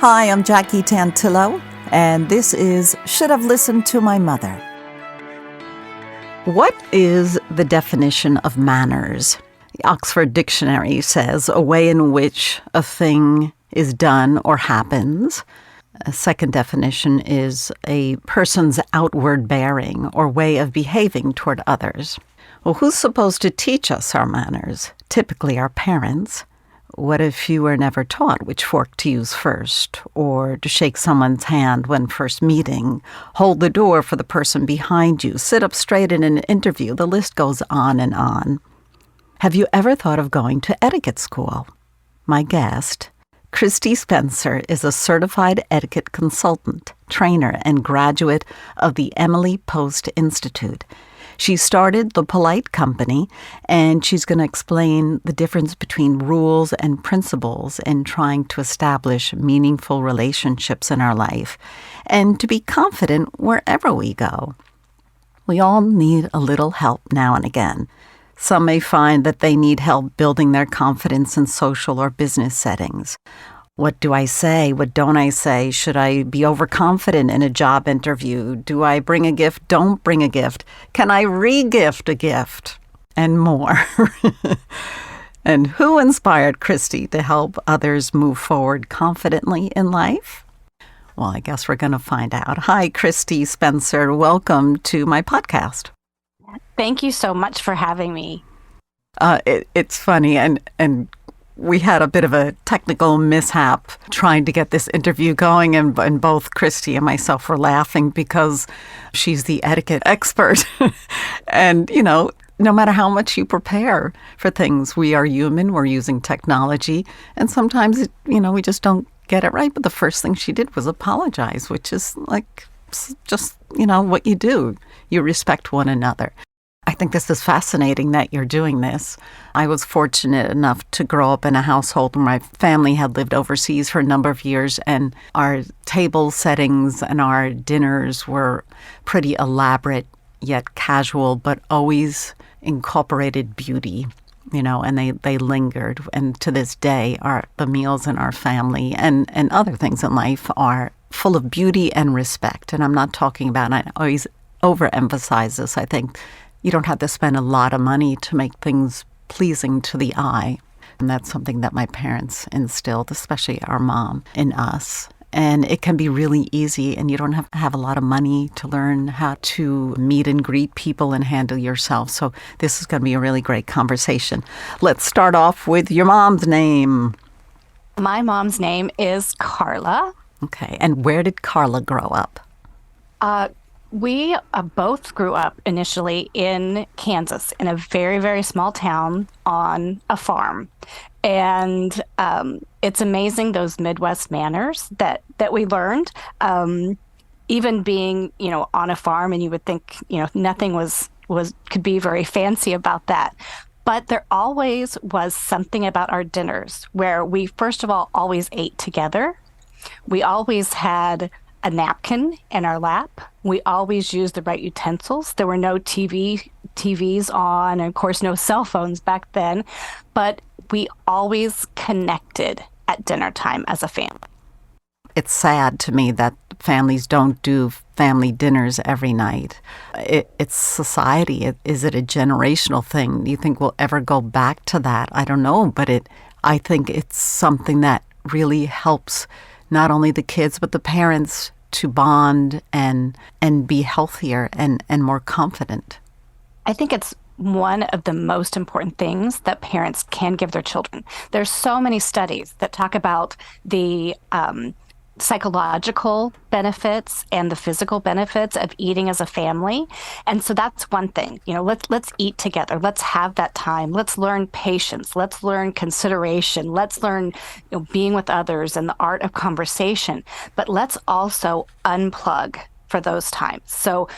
Hi, I'm Jackie Tantillo, and this is Should Have Listened to My Mother. What is the definition of manners? The Oxford Dictionary says a way in which a thing is done or happens. A second definition is a person's outward bearing or way of behaving toward others. Well, who's supposed to teach us our manners? Typically our parents. What if you were never taught which fork to use first, or to shake someone's hand when first meeting, hold the door for the person behind you, sit up straight in an interview? The list goes on and on. Have you ever thought of going to etiquette school? My guest, Kristi Spencer, is a certified etiquette consultant, trainer, and graduate of the Emily Post Institute. She started The Polite Company, and she's going to explain the difference between rules and principles in trying to establish meaningful relationships in our life and to be confident wherever we go. We all need a little help now and again. Some may find that they need help building their confidence in social or business settings. What do I say? What don't I say? Should I be overconfident in a job interview? Do I bring a gift? Don't bring a gift. Can I re-gift a gift? And more. And who inspired Kristi to help others move forward confidently in life? Well, I guess we're going to find out. Hi, Kristi Spencer. Welcome to my podcast. Thank you so much for having me. It's funny, and we had a bit of a technical mishap trying to get this interview going, and both Kristi and myself were laughing because she's the etiquette expert. And, no matter how much you prepare for things, we are human, we're using technology, and sometimes, we just don't get it right. But the first thing she did was apologize, which is just what you do. You respect one another. I think this is fascinating that you're doing this. I was fortunate enough to grow up in a household where my family had lived overseas for a number of years, and our table settings and our dinners were pretty elaborate yet casual, but always incorporated beauty, and they lingered. And to this day, the meals in our family and other things in life are full of beauty and respect. And I'm not talking about, and I always overemphasize this, I think, you don't have to spend a lot of money to make things pleasing to the eye. And that's something that my parents instilled, especially our mom, in us. And it can be really easy, and you don't have to have a lot of money to learn how to meet and greet people and handle yourself. So this is going to be a really great conversation. Let's start off with your mom's name. My mom's name is Carla. Okay. And where did Carla grow up? We both grew up initially in Kansas, in a very, very small town on a farm. And it's amazing, those Midwest manners that we learned, even being, on a farm, and you would think, nothing could be very fancy about that. But there always was something about our dinners where we, first of all, always ate together. We always had a napkin in our lap. We always used the right utensils. There were no TVs on, and of course no cell phones back then, but we always connected at dinner time as a family. It's sad to me that families don't do family dinners every night. It's society. Is it a generational thing? Do you think we'll ever go back to that? I don't know, but I think it's something that really helps not only the kids but the parents to bond and be healthier and more confident. I think it's one of the most important things that parents can give their children. There's so many studies that talk about the psychological benefits and the physical benefits of eating as a family. And so that's one thing. Let's eat together. Let's have that time. Let's learn patience. Let's learn consideration. Let's learn being with others and the art of conversation. But let's also unplug for those times. So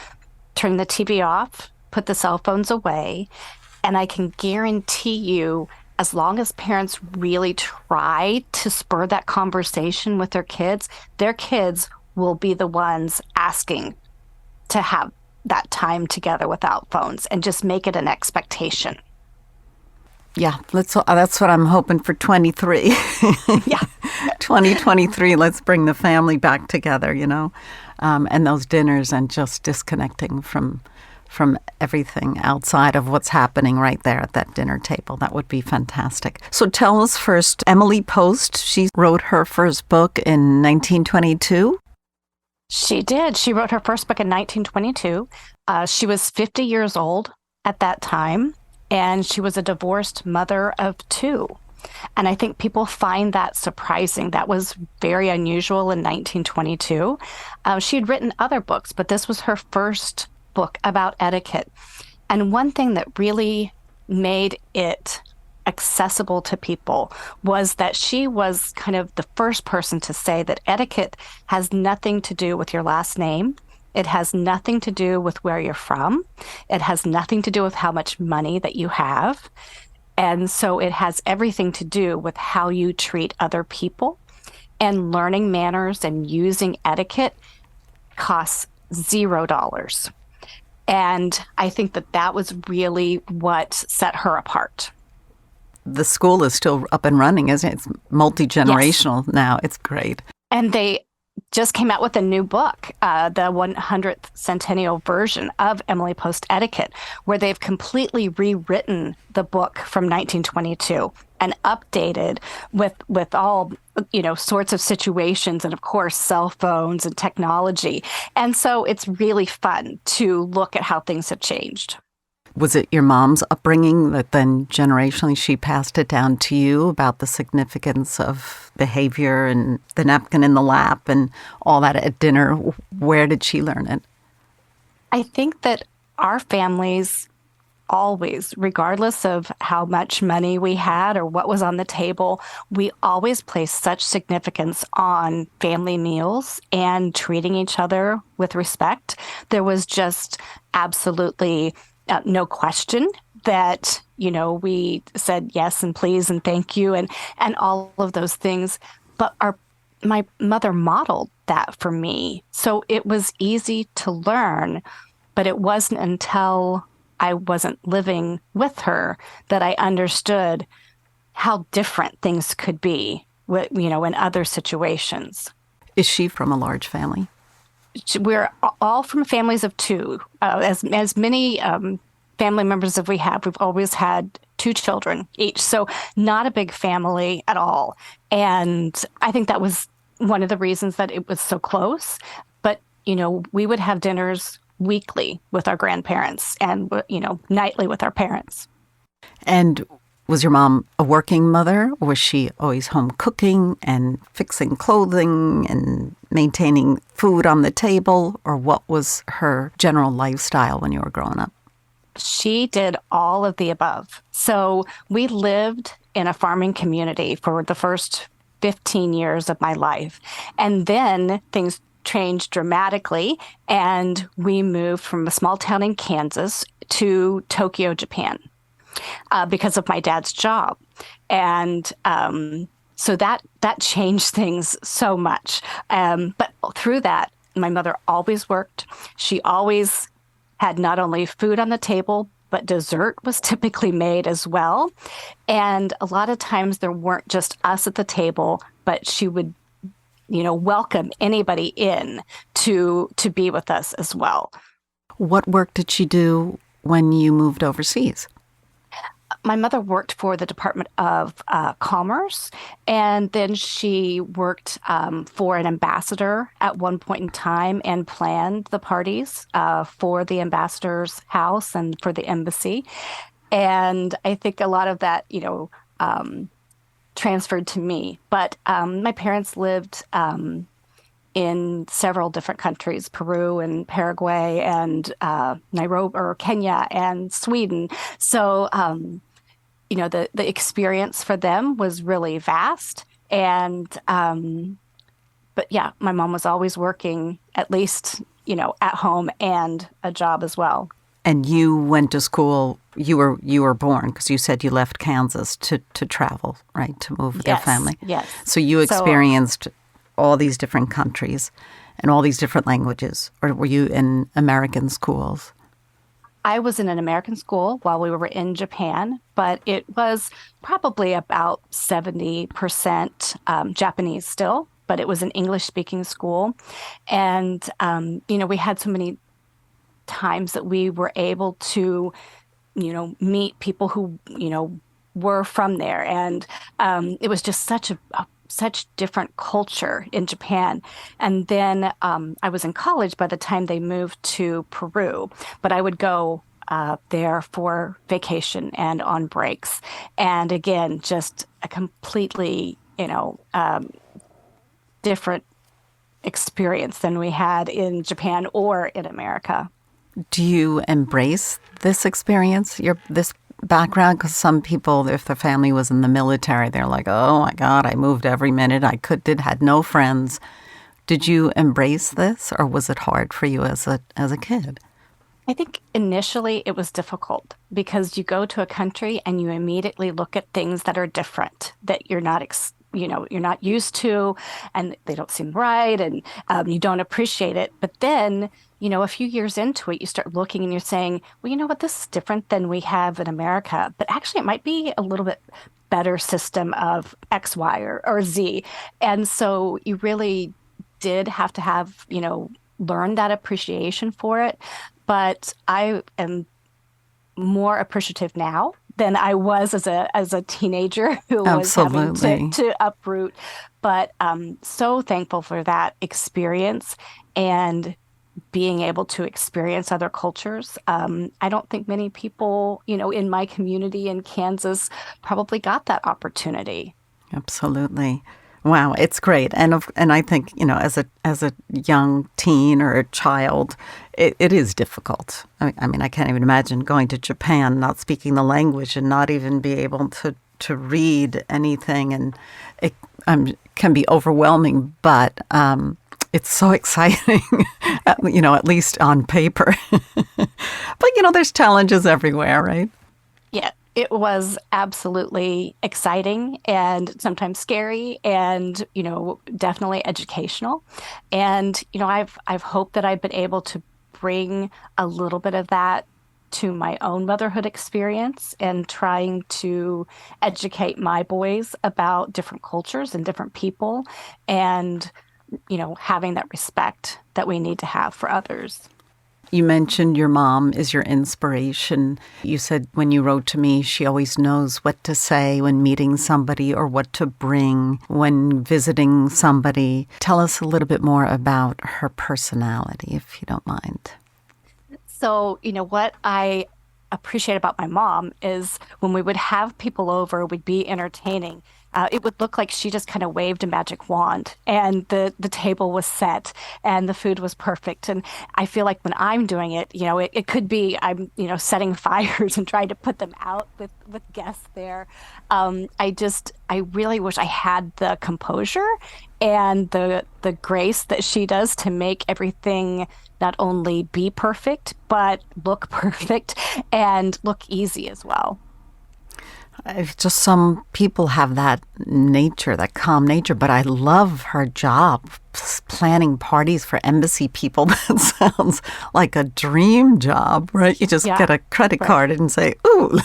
turn the TV off, put the cell phones away, and I can guarantee you, as long as parents really try to spur that conversation with their kids will be the ones asking to have that time together without phones and just make it an expectation. Yeah, that's what I'm hoping for 23. Yeah. 2023, let's bring the family back together, and those dinners and just disconnecting from everything outside of what's happening right there at that dinner table. That would be fantastic. So tell us first, Emily Post, she wrote her first book in 1922. She did. She wrote her first book in 1922. She was 50 years old at that time, and she was a divorced mother of two. And I think people find that surprising. That was very unusual in 1922. She had written other books, but this was her first book about etiquette. And one thing that really made it accessible to people was that she was kind of the first person to say that etiquette has nothing to do with your last name. It has nothing to do with where you're from. It has nothing to do with how much money that you have. And so it has everything to do with how you treat other people. And learning manners and using etiquette costs $0. And I think that was really what set her apart. The school is still up and running, isn't it? It's multi-generational now. It's great. And they just came out with a new book, the 100th centennial version of Emily Post Etiquette, where they've completely rewritten the book from 1922 and updated with all, sorts of situations and, of course, cell phones and technology. And so it's really fun to look at how things have changed. Was it your mom's upbringing that then generationally she passed it down to you about the significance of behavior and the napkin in the lap and all that at dinner? Where did she learn it? I think that our families always, regardless of how much money we had or what was on the table, we always placed such significance on family meals and treating each other with respect. There was just absolutely no question that, we said yes and please and thank you and all of those things. But my mother modeled that for me. So it was easy to learn, but it wasn't until I wasn't living with her that I understood how different things could be, in other situations. Is she from a large family? We're all from families of two. As many family members as we have, we've always had 2 children each. So not a big family at all. And I think that was one of the reasons that it was so close. But, we would have dinners weekly with our grandparents and, nightly with our parents. And was your mom a working mother? Or was she always home cooking and fixing clothing and maintaining food on the table? Or what was her general lifestyle when you were growing up? She did all of the above. So we lived in a farming community for the first 15 years of my life. And then things changed dramatically, and we moved from a small town in Kansas to Tokyo, Japan, because of my dad's job. And so that changed things so much. But through that, my mother always worked. She always had not only food on the table, but dessert was typically made as well. And a lot of times there weren't just us at the table, but she would welcome anybody in to be with us as well. What work did she do when you moved overseas? My mother worked for the Department of Commerce, and then she worked for an ambassador at one point in time and planned the parties for the ambassador's house and for the embassy. And I think a lot of that, transferred to me. But my parents lived in several different countries, Peru and Paraguay and Nairobi or Kenya and Sweden. So, the experience for them was really vast. And, but yeah, my mom was always working at least, at home and a job as well. And you went to school, you were born, because you said you left Kansas to travel, right, to move with your family. Yes. So you experienced all these different countries and all these different languages, or were you in American schools? I was in an American school while we were in Japan, but it was probably about 70% Japanese still, but it was an English speaking school. And, we had so many times that we were able to, meet people who, were from there. And it was just such different culture in Japan. And then I was in college by the time they moved to Peru, but I would go there for vacation and on breaks. And again, just a completely, different experience than we had in Japan or in America. Do you embrace this experience, this background? Because some people, if their family was in the military, they're like, "Oh my God, I moved every minute. Had no friends." Did you embrace this, or was it hard for you as a kid? I think initially it was difficult because you go to a country and you immediately look at things that are different that you're not used to, and they don't seem right, and you don't appreciate it. But then, a few years into it, you start looking and you're saying, well, you know what, this is different than we have in America. But actually, it might be a little bit better system of X, Y, or Z. And so you really did have to have, learn that appreciation for it. But I am more appreciative now than I was as a teenager who was having to uproot. But so thankful for that experience and being able to experience other cultures. I don't think many people, in my community in Kansas probably got that opportunity. Absolutely. Wow, it's great. And I think, as a young teen or a child, it is difficult. I mean, I can't even imagine going to Japan, not speaking the language and not even be able to read anything. And it can be overwhelming, but it's so exciting, at least on paper. But, there's challenges everywhere, right? Yeah. It was absolutely exciting and sometimes scary and, definitely educational. And, I've hoped that I've been able to bring a little bit of that to my own motherhood experience and trying to educate my boys about different cultures and different people and, having that respect that we need to have for others. You mentioned your mom is your inspiration. You said when you wrote to me, she always knows what to say when meeting somebody or what to bring when visiting somebody. Tell us a little bit more about her personality, if you don't mind. So, what I appreciate about my mom is when we would have people over, we'd be entertaining. It would look like she just kind of waved a magic wand and the table was set and the food was perfect. And I feel like when I'm doing it, it could be I'm, setting fires and trying to put them out with guests there. I really wish I had the composure and the grace that she does to make everything not only be perfect, but look perfect and look easy as well. Just some people have that nature, that calm nature, but I love her job planning parties for embassy people. That sounds like a dream job, right? You just get a credit card and say, ooh,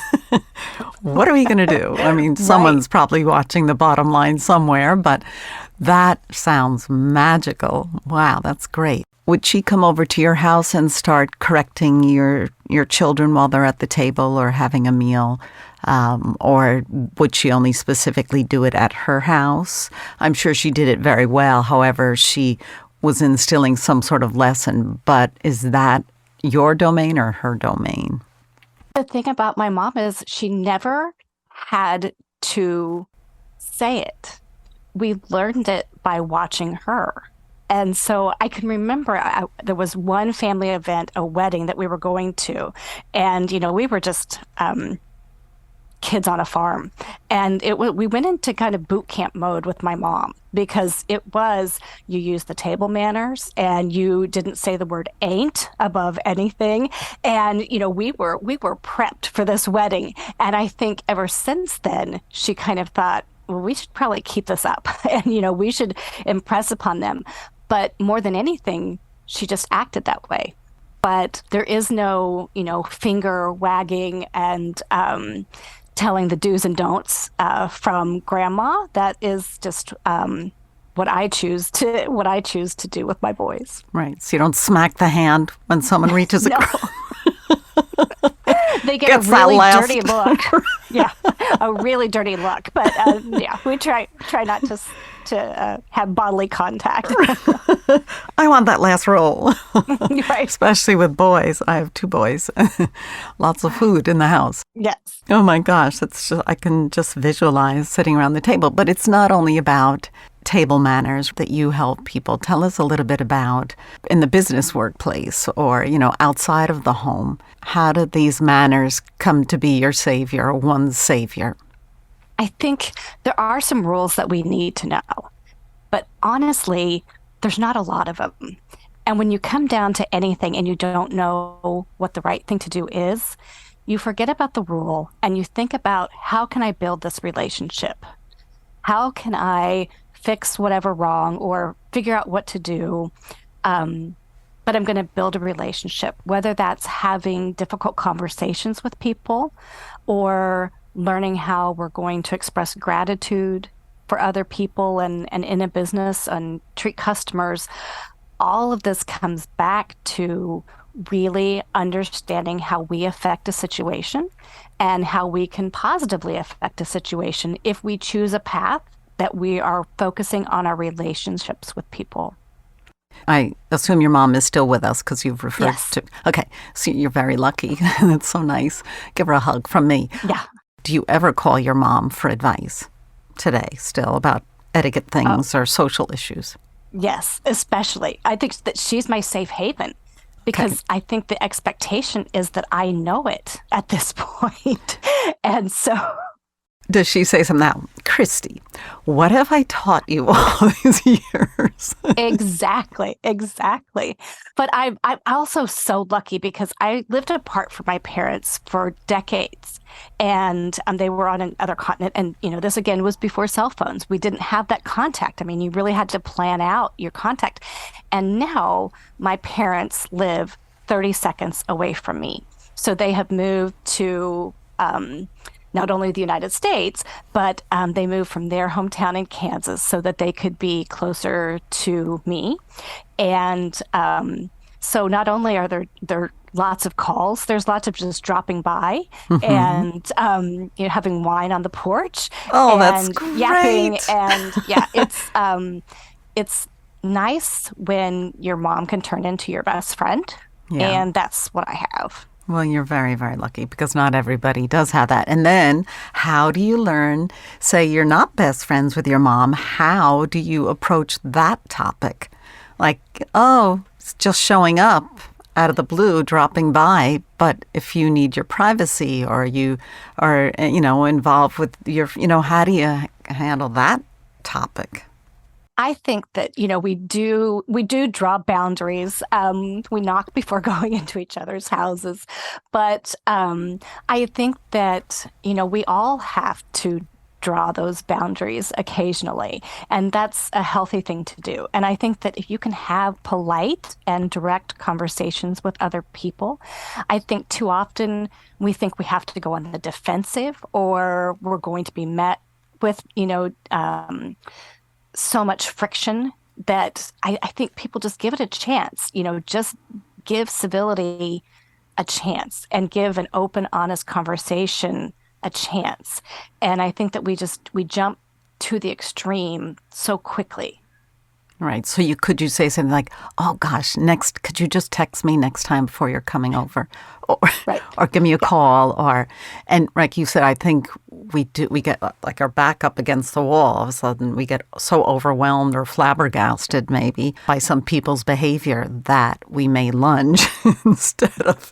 what are we going to do? I mean, someone's probably watching the bottom line somewhere, but that sounds magical. Wow, that's great. Would she come over to your house and start correcting your children while they're at the table or having a meal? Or would she only specifically do it at her house? I'm sure she did it very well. However, she was instilling some sort of lesson. But is that your domain or her domain? The thing about my mom is she never had to say it. We learned it by watching her. And so I can remember there was one family event, a wedding that we were going to. And, we were just kids on a farm. And we went into kind of boot camp mode with my mom because it was you use the table manners and you didn't say the word ain't above anything. And, we were prepped for this wedding. And I think ever since then, she kind of thought, well, we should probably keep this up and, we should impress upon them. But more than anything, she just acted that way. but there is no, finger wagging and telling the do's and don'ts from grandma. That is just what I choose to do with my boys. Right. So you don't smack the hand when someone reaches No. across. They get Gets a that really last- dirty look. Yeah, a really dirty look. But we try not to have bodily contact. I want that last roll. Right. Especially with boys. I have 2 boys. Lots of food in the house. Yes. Oh my gosh, I can just visualize sitting around the table. But it's not only about table manners that you help people. Tell us a little bit about in the business workplace or, outside of the home. How did these manners come to be your savior or one's savior? I think there are some rules that we need to know. But honestly, there's not a lot of them. And when you come down to anything and you don't know what the right thing to do is, you forget about the rule and you think about, how can I build this relationship? How can I fix whatever wrong or figure out what to do? But I'm going to build a relationship, whether that's having difficult conversations with people or learning how we're going to express gratitude for other people and in a business and treat customers. All of this comes back to really understanding how we affect a situation and how we can positively affect a situation if we choose a path that we are focusing on our relationships with people. I assume your mom is still with us because you've referred Yes. to... Okay, so you're very lucky. That's so nice. Give her a hug from me. Yeah. Do you ever call your mom for advice today still about etiquette things or social issues? Yes, especially. I think that she's my safe haven because I think the expectation is that I know it at this point. And so... Does she say something now? Kristi, what have I taught you all these years? Exactly. But I'm also so lucky because I lived apart from my parents for decades, and they were on another continent. And this again was before cell phones. We didn't have that contact. I mean, you really had to plan out your contact. And now my parents live 30 seconds away from me, so they have moved to not only the United States, but they moved from their hometown in Kansas so that they could be closer to me. And so not only are there lots of calls, there's lots of just dropping by and having wine on the porch. Oh, and that's great. Yapping. And yeah, it's nice when your mom can turn into your best friend. Yeah. And that's what I have. Well, you're very, very lucky because not everybody does have that. And then how do you learn, say you're not best friends with your mom, how do you approach that topic? Like, it's just showing up out of the blue, dropping by. But if you need your privacy or you are, involved with your, how do you handle that topic? I think that, we do draw boundaries. We knock before going into each other's houses. But I think that, we all have to draw those boundaries occasionally. And that's a healthy thing to do. And I think that if you can have polite and direct conversations with other people, I think too often we think we have to go on the defensive or we're going to be met with, so much friction that I think people just give it a chance, just give civility a chance and give an open, honest conversation a chance. And I think that we jump to the extreme so quickly. Right. So could you say something like, "Oh gosh, could you just text me next time before you're coming over?" Or, right. or give me a call and like you said, I think we get like our back up against the wall. All of a sudden we get so overwhelmed or flabbergasted maybe by some people's behavior that we may lunge instead of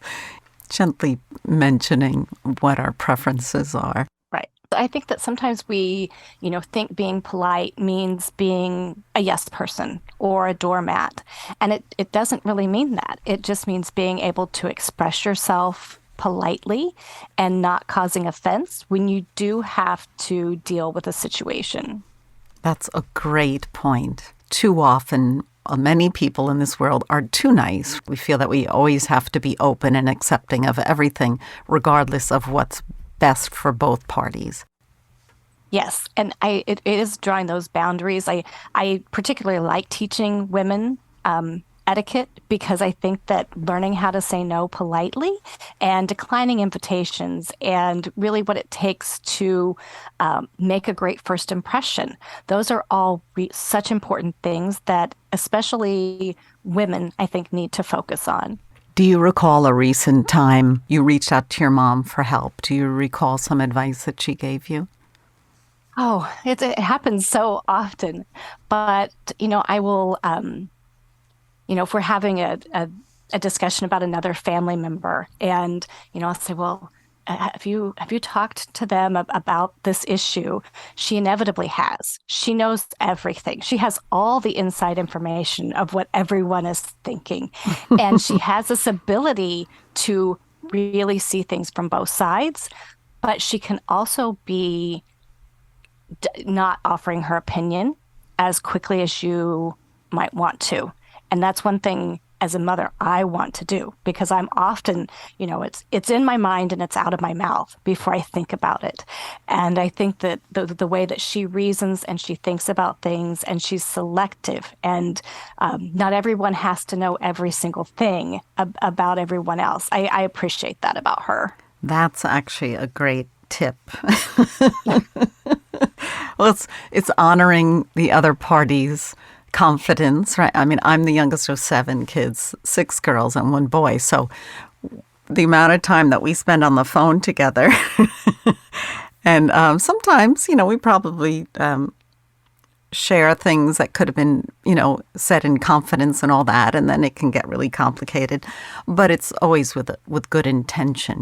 gently mentioning what our preferences are. Right. I think that sometimes we, think being polite means being a yes person or a doormat. And it doesn't really mean that. It just means being able to express yourself politely and not causing offense when you do have to deal with a situation. That's a great point. Too often Many people in this world are too nice. We feel that we always have to be open and accepting of everything, regardless of what's best for both parties. Yes, and it is drawing those boundaries. I particularly like teaching women etiquette because I think that learning how to say no politely and declining invitations and really what it takes to make a great first impression. Those are all such important things that especially women, I think, need to focus on. Do you recall a recent time you reached out to your mom for help? Do you recall some advice that she gave you? Oh, it happens so often. But, I will, if we're having a discussion about another family member and, I'll say, well, have you talked to them about this issue? She inevitably has. She knows everything. She has all the inside information of what everyone is thinking. And she has this ability to really see things from both sides, but she can also be not offering her opinion as quickly as you might want to. And that's one thing as a mother I want to do because I'm often, it's in my mind and it's out of my mouth before I think about it. And I think that the way that she reasons and she thinks about things and she's selective and not everyone has to know every single thing about everyone else. I appreciate that about her. That's actually a great tip. Well, it's honoring the other party's confidence, right? I mean, I'm the youngest of 7 kids, 6 girls and 1 boy. So the amount of time that we spend on the phone together, and sometimes, we probably share things that could have been, said in confidence and all that, and then it can get really complicated. But it's always with good intention,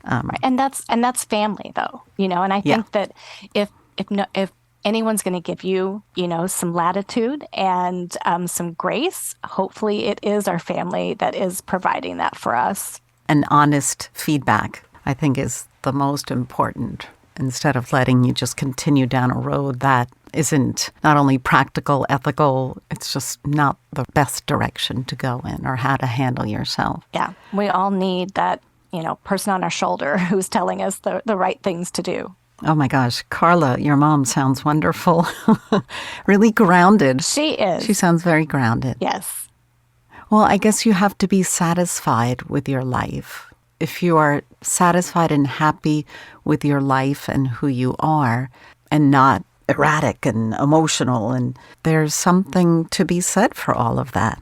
Right. And that's family, though, And I think that if anyone's going to give you, some latitude and some grace, hopefully it is our family that is providing that for us. And honest feedback, I think, is the most important. Instead of letting you just continue down a road that isn't not only practical, ethical, it's just not the best direction to go in or how to handle yourself. Yeah, we all need that, person on our shoulder who's telling us the right things to do. Oh my gosh, Carla, your mom sounds wonderful. Really grounded. She is. She sounds very grounded. Yes. Well, I guess you have to be satisfied with your life. If you are satisfied and happy with your life and who you are, and not erratic and emotional, and there's something to be said for all of that.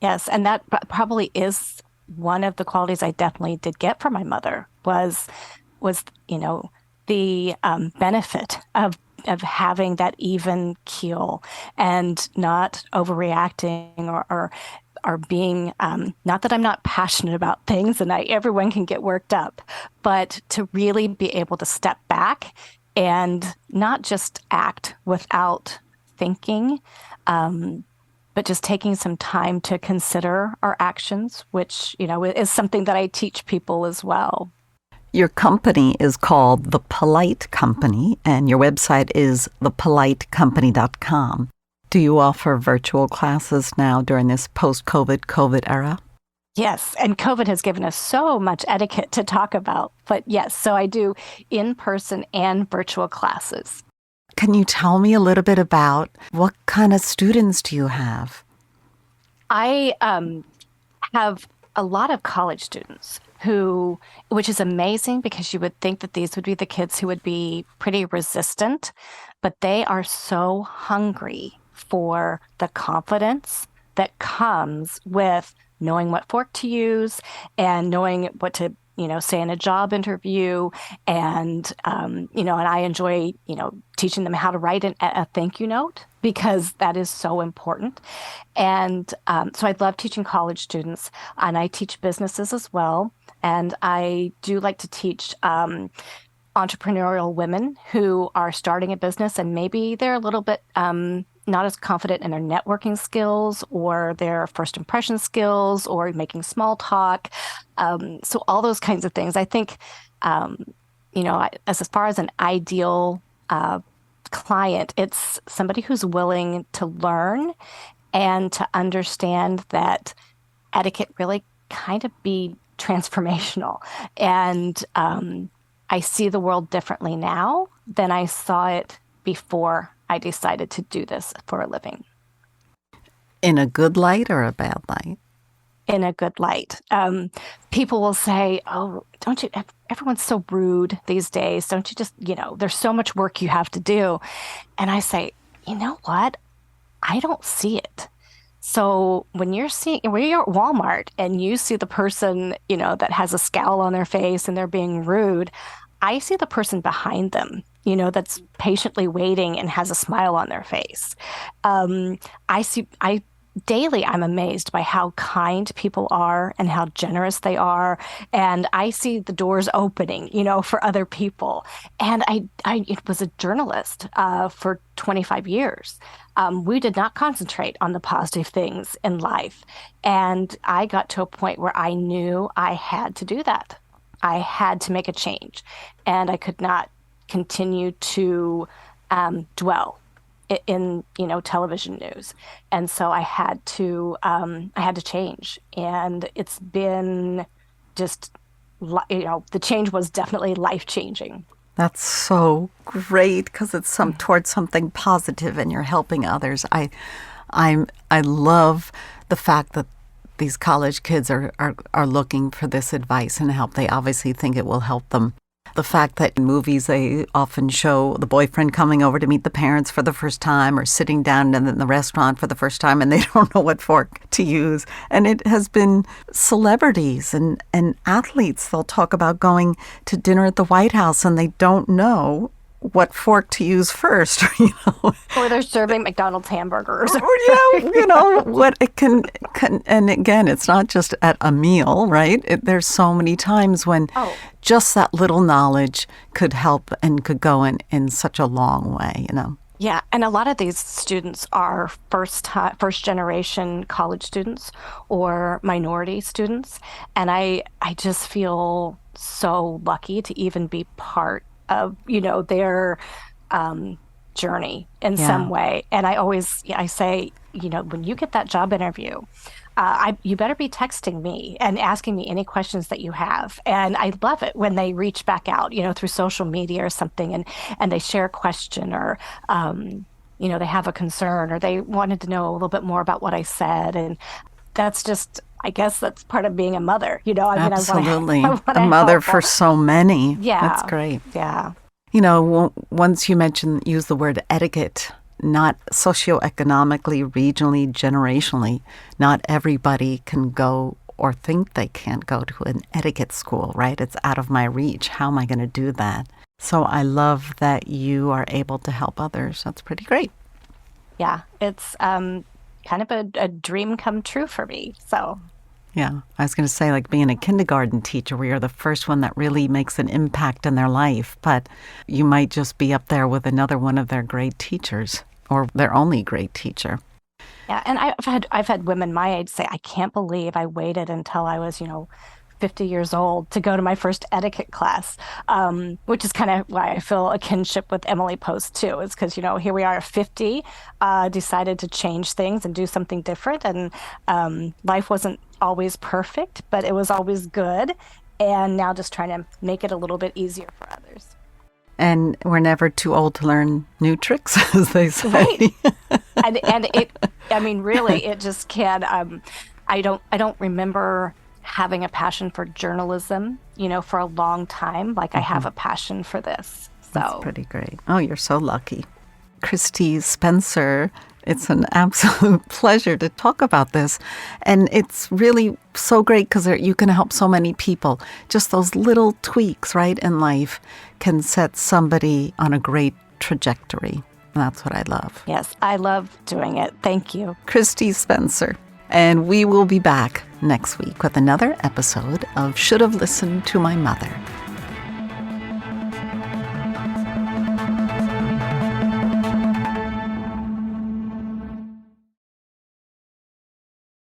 Yes, and that probably is one of the qualities I definitely did get from my mother was the benefit of having that even keel and not overreacting or being not that I'm not passionate about things and everyone can get worked up, but to really be able to step back and not just act without thinking, but just taking some time to consider our actions, which, is something that I teach people as well. Your company is called The Polite Company, and your website is thepolitecompany.com. Do you offer virtual classes now during this post-COVID era? Yes, and COVID has given us so much etiquette to talk about. But yes, so I do in-person and virtual classes. Can you tell me a little bit about what kind of students do you have? I have a lot of college students which is amazing because you would think that these would be the kids who would be pretty resistant, but they are so hungry for the confidence that comes with knowing what fork to use and knowing what to, say in a job interview. And, and I enjoy, teaching them how to write a thank you note because that is so important. And so I love teaching college students, and I teach businesses as well. And I do like to teach entrepreneurial women who are starting a business and maybe they're a little bit not as confident in their networking skills or their first impression skills or making small talk. So all those kinds of things. I think, as far as an ideal client, it's somebody who's willing to learn and to understand that etiquette really kind of be transformational. And I see the world differently now than I saw it before I decided to do this for a living. In a good light or a bad light? In a good light. People will say, oh, don't you, everyone's so rude these days. Don't you just, there's so much work you have to do. And I say, you know what? I don't see it. So when you're at Walmart and you see the person, that has a scowl on their face and they're being rude, I see the person behind them, that's patiently waiting and has a smile on their face. Daily, I'm amazed by how kind people are and how generous they are. And I see the doors opening, for other people. And I was a journalist for 25 years. We did not concentrate on the positive things in life. And I got to a point where I knew I had to do that. I had to make a change. And I could not continue to dwell in television news, and so I had to change, and it's been just the change was definitely life-changing. That's so great because it's towards something positive, and you're helping others. I love the fact that these college kids are looking for this advice and help. They obviously think it will help them. The fact that in movies they often show the boyfriend coming over to meet the parents for the first time or sitting down in the restaurant for the first time and they don't know what fork to use. And it has been celebrities and athletes. They'll talk about going to dinner at the White House and they don't know what fork to use first, Or they're serving McDonald's hamburgers. What it can, and again, it's not just at a meal, right? There's so many times when just that little knowledge could help and could go in such a long way, Yeah, and a lot of these students are first generation college students or minority students, and I just feel so lucky to even be part of their journey in some way. And I say, when you get that job interview, you better be texting me and asking me any questions that you have. And I love it when they reach back out, through social media or something, and they share a question or they have a concern or they wanted to know a little bit more about what I said. And that's just, I guess that's part of being a mother, Absolutely. I wanna a mother help. for so many. Yeah. That's great. Yeah. Once you use the word etiquette, not socioeconomically, regionally, generationally, not everybody can go or think they can't go to an etiquette school, right? It's out of my reach. How am I going to do that? So I love that you are able to help others. That's pretty great. Yeah, it's kind of a dream come true for me. So, yeah, I was going to say, like being a kindergarten teacher where you're the first one that really makes an impact in their life, but you might just be up there with another one of their great teachers or their only great teacher. Yeah, and I've had women my age say, I can't believe I waited until I was, 50 years old to go to my first etiquette class, which is kind of why I feel a kinship with Emily Post too. Is because, here we are at 50, decided to change things and do something different. And life wasn't always perfect, but it was always good. And now just trying to make it a little bit easier for others. And we're never too old to learn new tricks, as they say. Right. and it, really, it just can. I don't remember having a passion for journalism, for a long time. Like I have a passion for this. So that's pretty great. Oh, you're so lucky. Kristi Spencer, it's an absolute pleasure to talk about this. And it's really so great because you can help so many people. Just those little tweaks, right, in life can set somebody on a great trajectory. And that's what I love. Yes, I love doing it. Thank you. Kristi Spencer. And we will be back next week with another episode of Should Have Listened to My Mother.